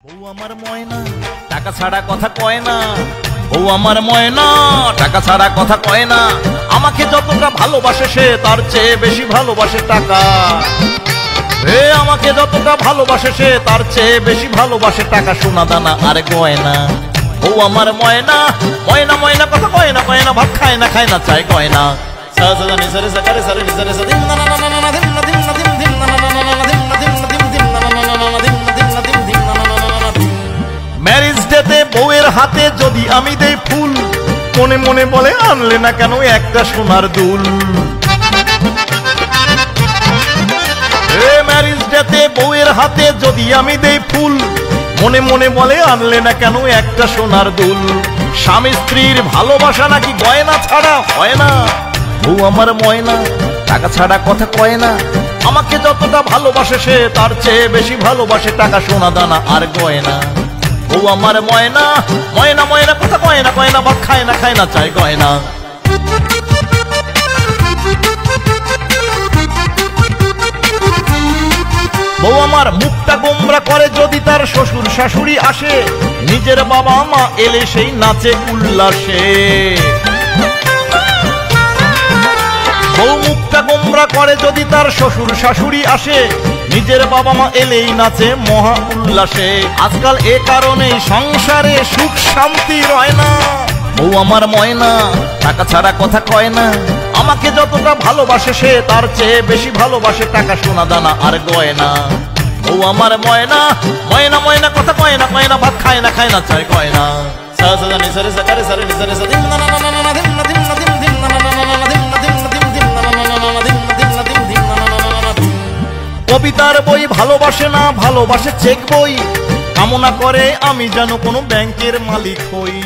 বউ আমার ময়না টাকা ছাড়া কথা কয় না, বউ আমার ময়না টাকা ছাড়া কথা কয় না। আমাকে যতটা ভালোবাসে সে তার চেয়ে বেশি ভালোবাসে টাকা। আমাকে যতটা ভালোবাসে সে তার চেয়ে বেশি ভালোবাসে টাকা, সোনা দানা আর গয়না। বউ আমার ময়না ময়না ময়না কথা কয় না, কয় না ভাত খায় না, খায় না চায় গয়না। ম্যারেজ ডেতে বউয়ের হাতে যদি আমি দেই ফুল, মনে মনে বলে আনলে না কেন একটা সোনার দুল। ম্যারেজ ডেতে বউয়ের হাতে যদি আমি দেই ফুল, মনে মনে বলে আনলে না কেন একটা সোনার দুল। স্বামী স্ত্রীর ভালোবাসা নাকি গয়না ছাড়া হয় না। বউ আমার ময়না টাকা ছাড়া কথা কয় না। আমাকে যতটা ভালোবাসে সে তার চেয়ে বেশি ভালোবাসে টাকা, সোনা দানা আর গয়না। বউ আমার ময়না ময়না ময়না কথা কয় না, কয় না ভাত খায় না, খায় না চায় গয়না। বউ আমার মুখটা গোমরা করে যদি তার শ্বশুর শাশুড়ি আসে, নিজের বাবা মা এলে সেই নাচে উল্লাসে। বউ মুখটা গোমরা করে যদি তার শ্বশুর শাশুড়ি আসে, নিজের বাবা মা এলেই নাচে মহা উল্লাসে। আজকাল এ কারণেই সংসারে সুখ শান্তি রয় না। বউ আমার ময়না টাকা ছাড়া কথা কয় না। আমাকে যতটা ভালোবাসে সে তার চেয়ে বেশি ভালোবাসে টাকা, সোনা দানা আর গয়না। বউ আমার ময়না ময়না ময়না কথা কয় না, কয় না ভাত খায় না, খায় না চায় গয়না। কবিতার বই ভালোবাসে না, ভালোবাসে চেক বই। কামনা করে আমি যেন কোনো ব্যাংকের মালিক হই।